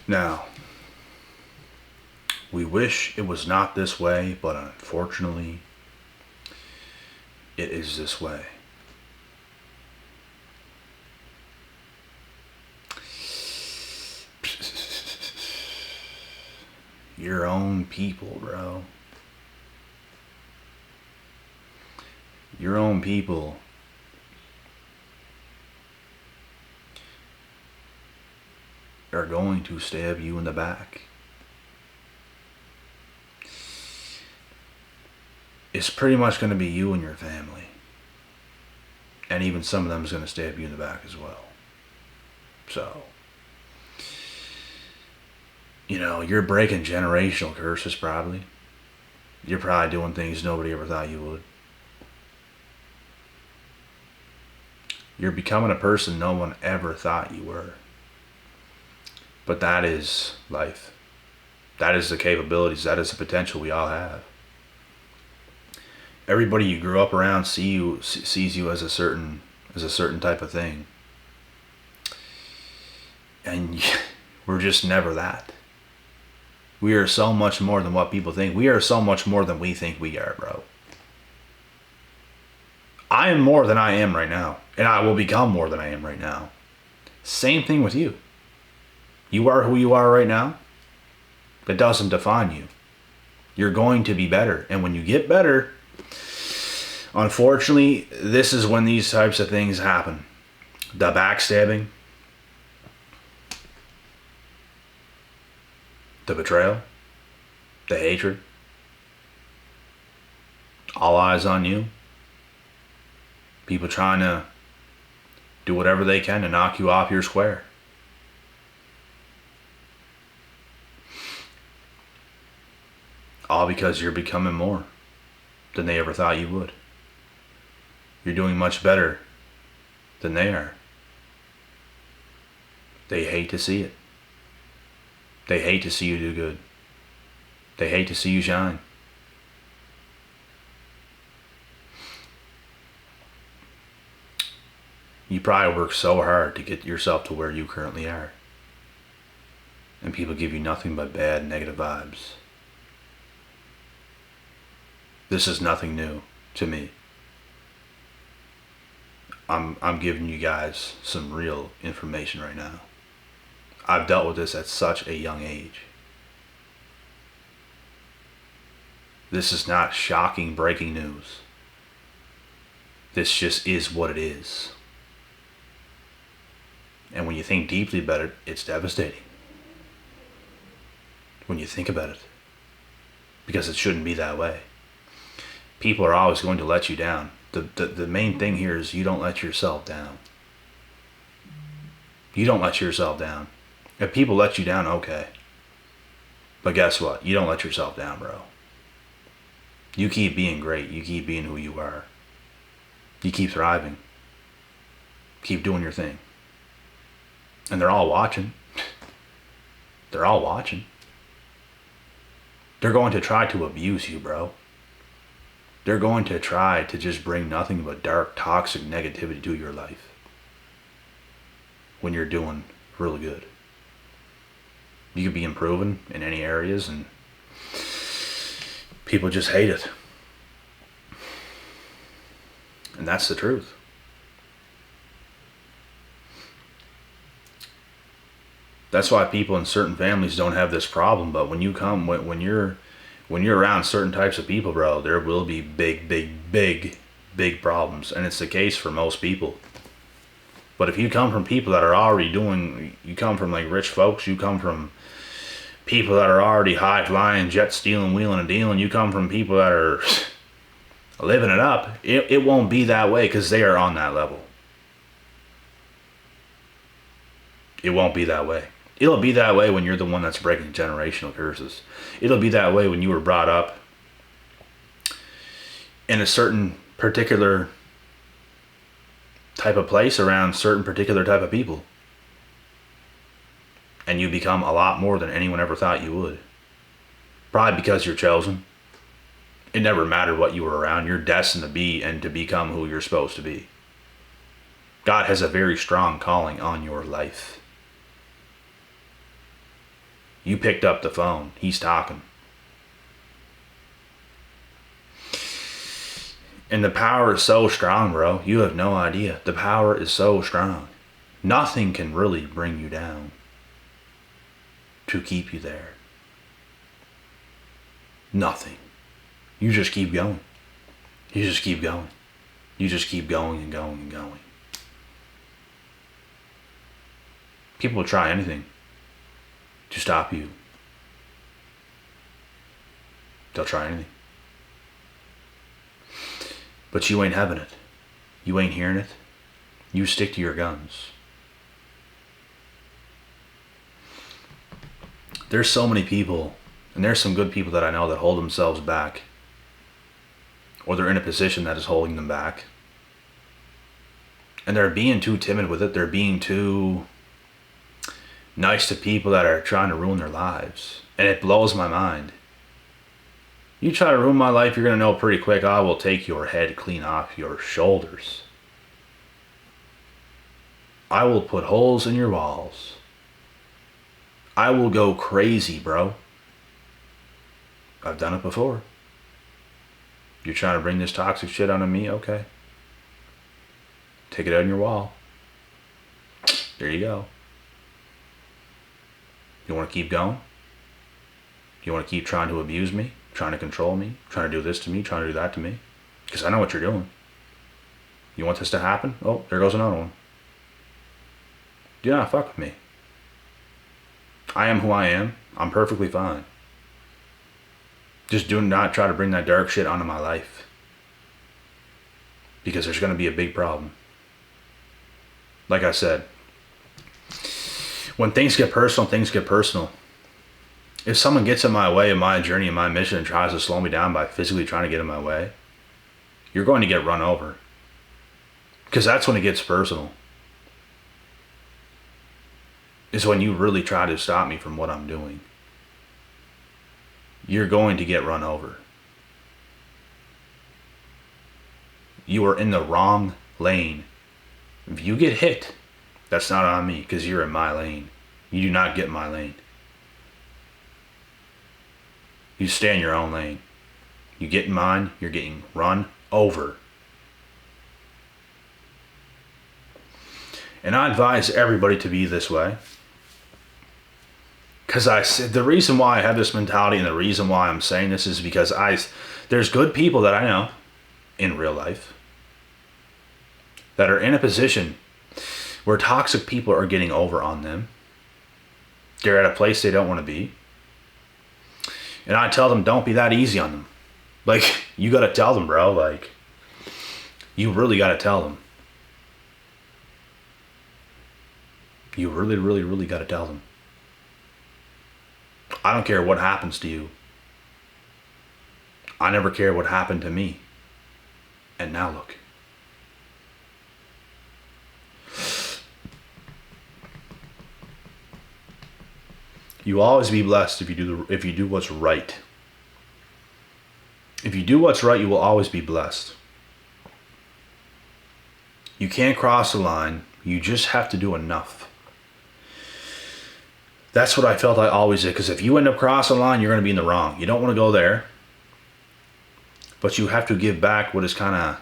Now, we wish it was not this way, but unfortunately, it is this way. Your own people, bro. Your own people are going to stab you in the back. It's pretty much going to be you and your family. And even some of them is going to stab you in the back as well. So, you're breaking generational curses probably. You're probably doing things nobody ever thought you would. You're becoming a person no one ever thought you were. But that is life. That is the capabilities. That is the potential we all have. Everybody you grew up around sees you as a certain type of thing. And we're just never that. We are so much more than what people think. We are so much more than we think we are, bro. I am more than I am right now. And I will become more than I am right now. Same thing with you. You are who you are right now. That doesn't define you. You're going to be better. And when you get better, unfortunately, this is when these types of things happen. The backstabbing, the betrayal, the hatred, all eyes on you. People trying to do whatever they can to knock you off your square. All because you're becoming more than they ever thought you would. You're doing much better than they are. They hate to see it. They hate to see you do good. They hate to see you shine. You probably work so hard to get yourself to where you currently are. And people give you nothing but bad, negative vibes. This is nothing new to me. I'm giving you guys some real information right now. I've dealt with this at such a young age. This is not shocking breaking news. This just is what it is. And when you think deeply about it, it's devastating. When you think about it. Because it shouldn't be that way. People are always going to let you down. The main thing here is you don't let yourself down. You don't let yourself down. If people let you down, okay. But guess what? You don't let yourself down, bro. You keep being great. You keep being who you are. You keep thriving. Keep doing your thing. And they're all watching. They're all watching. They're going to try to abuse you, bro. They're going to try to just bring nothing but dark, toxic negativity to your life. When you're doing really good. You could be improving in any areas and people just hate it. And that's the truth. That's why people in certain families don't have this problem, but when you're around certain types of people, bro, there will be big problems. And it's the case for most people. But if you come from people that are already you come from like rich folks, you come from people that are already high flying, jet stealing, wheeling and dealing, you come from people that are living it up, it won't be that way because they are on that level. It won't be that way. It'll be that way when you're the one that's breaking generational curses. It'll be that way when you were brought up in a certain particular type of place around certain particular type of people. And you become a lot more than anyone ever thought you would. Probably because you're chosen. It never mattered what you were around. You're destined to be and to become who you're supposed to be. God has a very strong calling on your life. You picked up the phone. He's talking. And the power is so strong, bro. You have no idea. The power is so strong. Nothing can really bring you down to keep you there. Nothing. You just keep going. You just keep going. You just keep going and going and going. People will try anything to stop you. They'll try anything. But you ain't having it. You ain't hearing it. You stick to your guns. There's so many people, and there's some good people that I know that hold themselves back, or they're in a position that is holding them back. And they're being too timid with it. They're being too nice to people that are trying to ruin their lives. And it blows my mind. You try to ruin my life, you're going to know pretty quick, I will take your head clean off your shoulders. I will put holes in your walls. I will go crazy, bro. I've done it before. You're trying to bring this toxic shit onto me? Okay. Take it on your wall. There you go. You want to keep going? You want to keep trying to abuse me? Trying to control me? Trying to do this to me? Trying to do that to me? Because I know what you're doing. You want this to happen? Oh, there goes another one. Do not fuck with me. I am who I am. I'm perfectly fine. Just do not try to bring that dark shit onto my life. Because there's going to be a big problem. Like I said, when things get personal, things get personal. If someone gets in my way of my journey and my mission and tries to slow me down by physically trying to get in my way, you're going to get run over. Because that's when it gets personal. Is when you really try to stop me from what I'm doing. You're going to get run over. You are in the wrong lane. If you get hit, that's not on me because you're in my lane. You do not get in my lane. You stay in your own lane. You get in mine, you're getting run over. And I advise everybody to be this way. Because the reason why I have this mentality and the reason why I'm saying this is because there's good people that I know in real life that are in a position where toxic people are getting over on them. They're at a place they don't want to be. And I tell them, don't be that easy on them. Like, you got to tell them, bro. Like, you really got to tell them. You really, really, really got to tell them. I don't care what happens to you. I never cared what happened to me. And now look. You will always be blessed if you do what's right. If you do what's right, you will always be blessed. You can't cross the line. You just have to do enough. That's what I felt I always did. Because if you end up crossing the line, you're going to be in the wrong. You don't want to go there. But you have to give back what is kind of,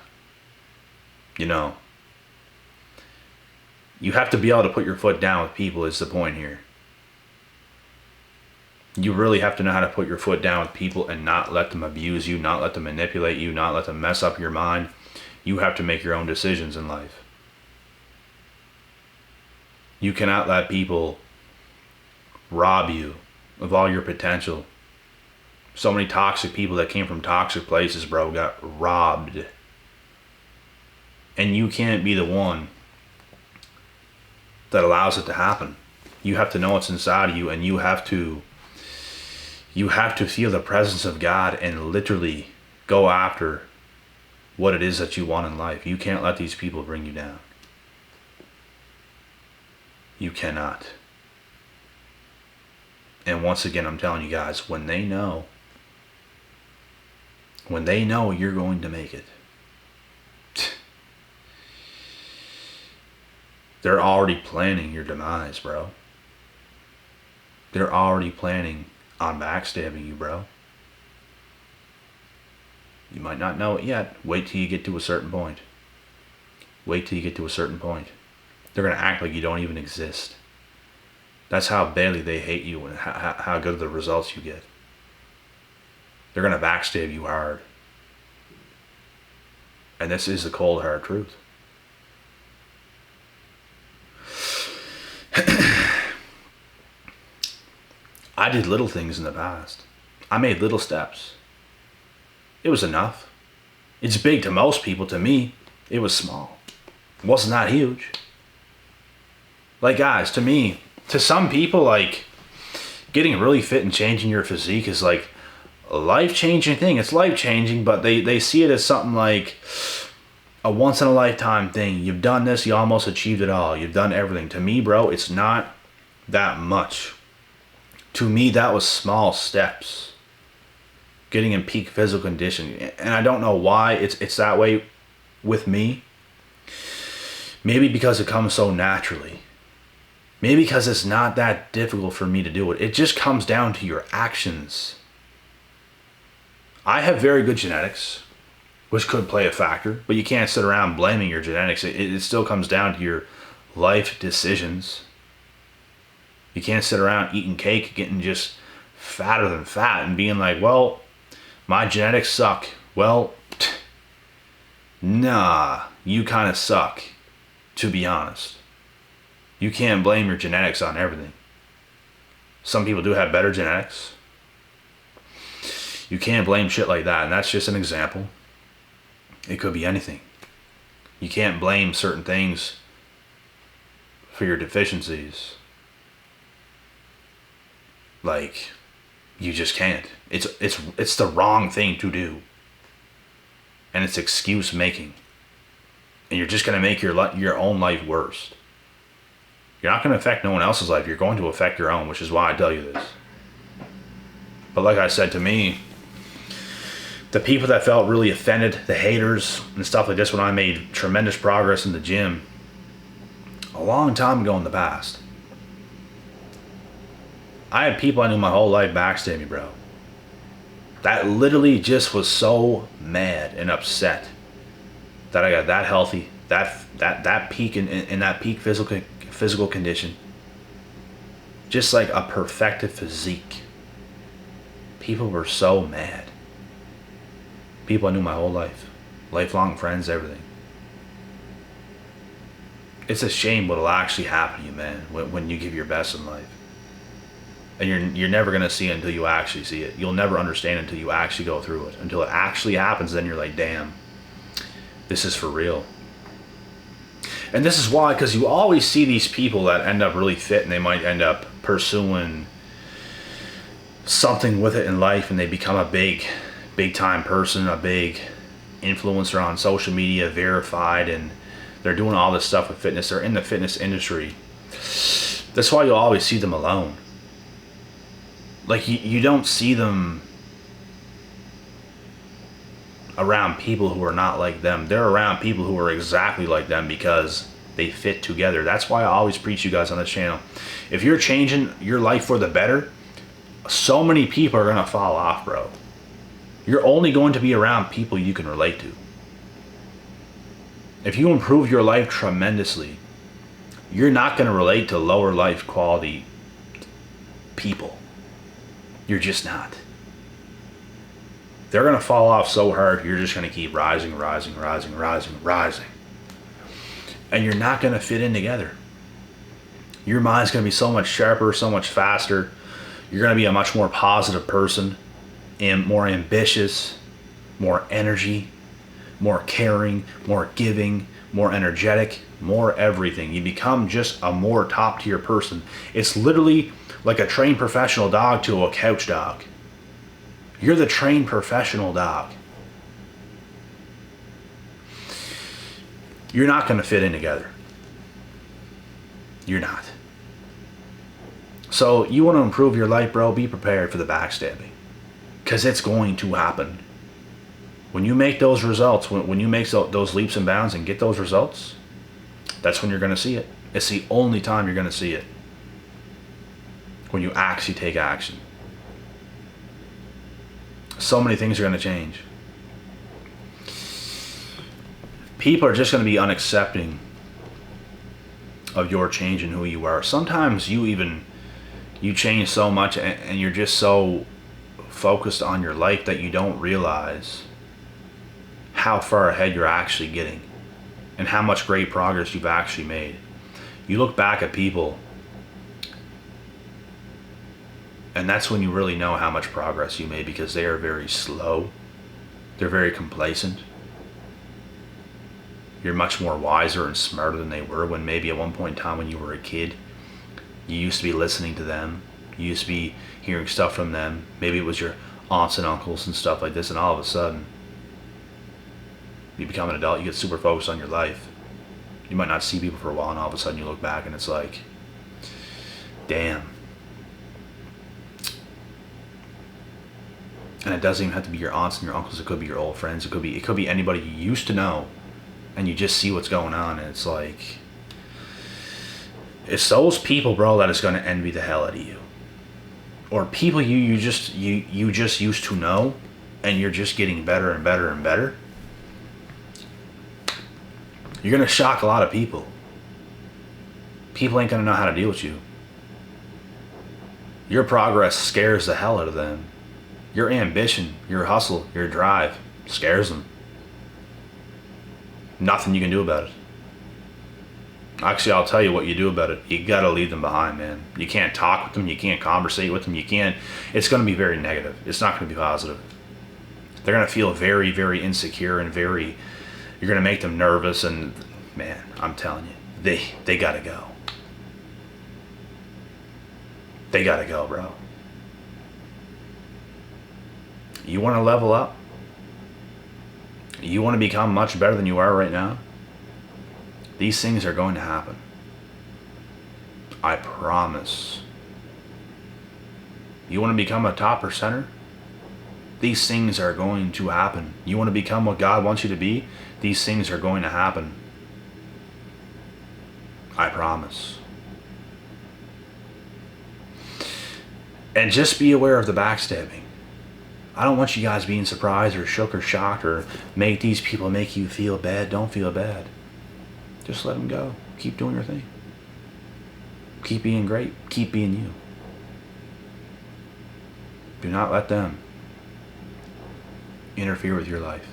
you have to be able to put your foot down with people is the point here. You really have to know how to put your foot down with people and not let them abuse you, not let them manipulate you, not let them mess up your mind. You have to make your own decisions in life. You cannot let people rob you of all your potential. So many toxic people that came from toxic places, bro, got robbed. And you can't be the one that allows it to happen. You have to know what's inside of you, and you have to feel the presence of God and literally go after what it is that you want in life. You can't let these people bring you down. You cannot. And once again, I'm telling you guys, when they know you're going to make it, they're already planning your demise, bro. They're already planning on backstabbing you, bro. You might not know it yet. Wait till you get to a certain point. Wait till you get to a certain point. They're going to act like you don't even exist. That's how badly they hate you and how good of the results you get. They're going to backstab you hard. And this is the cold, hard truth. I did little things in the past. I made little steps. It was enough. It's big to most people. To me, it was small. It wasn't that huge. Like, guys, to me, to some people, like, getting really fit and changing your physique is like a life-changing thing. It's life-changing, but they see it as something like a once-in-a-lifetime thing. You've done this, you almost achieved it all. You've done everything. To me, bro, it's not that much. To me, that was small steps. Getting in peak physical condition. And I don't know why it's that way with me. Maybe because it comes so naturally. Maybe because it's not that difficult for me to do it. It just comes down to your actions. I have very good genetics, which could play a factor, but you can't sit around blaming your genetics. It still comes down to your life decisions. You can't sit around eating cake, getting just fatter than fat and being like, well, my genetics suck. Well, nah, you kind of suck, to be honest. You can't blame your genetics on everything. Some people do have better genetics. You can't blame shit like that, and that's just an example. It could be anything. You can't blame certain things for your deficiencies. Like, you just can't. It's the wrong thing to do. And it's excuse making. And you're just going to make your own life worse. You're not going to affect no one else's life. You're going to affect your own, which is why I tell you this. But like I said, to me, the people that felt really offended, the haters and stuff like this, when I made tremendous progress in the gym a long time ago in the past, I had people I knew my whole life backstab me, bro. That literally just was so mad and upset that I got that healthy, that peak in that peak physical condition, just like a perfected physique. People were so mad. People I knew my whole life, lifelong friends, everything. It's a shame what'll actually happen to you, man, when you give your best in life. And you're never going to see it until you actually see it. You'll never understand it until you actually go through it. Until it actually happens, then you're like, damn, this is for real. And this is why, because you always see these people that end up really fit and they might end up pursuing something with it in life and they become a big time person, a big influencer on social media, verified, and they're doing all this stuff with fitness. They're in the fitness industry. That's why you'll always see them alone. Like, you don't see them around people who are not like them. They're around people who are exactly like them because they fit together. That's why I always preach you guys on this channel. If you're changing your life for the better, so many people are going to fall off, bro. You're only going to be around people you can relate to. If you improve your life tremendously, you're not going to relate to lower life quality people. You're just not. They're going to fall off so hard, you're just going to keep rising. And you're not going to fit in together. Your mind's going to be so much sharper, so much faster. You're going to be a much more positive person, and more ambitious, more energy, more caring, more giving, more energetic, more everything. You become just a more top tier person. It's literally like a trained professional dog to a couch dog. You're the trained professional dog. You're not going to fit in together. You're not. So you want to improve your life, bro, be prepared for the backstabbing. Because it's going to happen. When you make those results, when you make those leaps and bounds and get those results, that's when you're going to see it. It's the only time you're going to see it. when you actually take action. So many things are going to change. People are just going to be unaccepting of your change and who you are. Sometimes you change so much and you're just so focused on your life that you don't realize how far ahead you're actually getting and how much great progress you've actually made. You look back at people and that's when you really know how much progress you made, because they are very slow. They're very complacent. You're much more wiser and smarter than they were, when maybe at one point in time when you were a kid, you used to be listening to them. You used to be hearing stuff from them. Maybe it was your aunts and uncles and stuff like this, and all of a sudden, you become an adult, you get super focused on your life. You might not see people for a while, and all of a sudden you look back and it's like, damn. And it doesn't even have to be your aunts and your uncles. It could be your old friends. It could be anybody you used to know, and you just see what's going on, and it's like, it's those people, bro, that is going to envy the hell out of you, or people you just used to know, and you're just getting better and better and better. You're going to shock a lot of people. People ain't going to know how to deal with you. Your progress scares the hell out of them. Your ambition, your hustle, your drive scares them. Nothing you can do about it. Actually, I'll tell you what you do about it. You gotta leave them behind, man. You can't talk with them. You can't conversate with them. You can't. It's gonna be very negative. It's not gonna be positive. They're gonna feel very, very insecure and very. You're gonna make them nervous, and man, I'm telling you, they gotta go. They gotta go, bro. You want to level up? You want to become much better than you are right now? These things are going to happen. I promise. You want to become a top percenter? These things are going to happen. You want to become what God wants you to be? These things are going to happen. I promise. And just be aware of the backstabbing. I don't want you guys being surprised or shook or shocked or make these people make you feel bad. Don't feel bad. Just let them go. Keep doing your thing. Keep being great. Keep being you. Do not let them interfere with your life.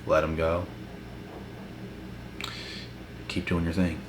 Let them go. Keep doing your thing.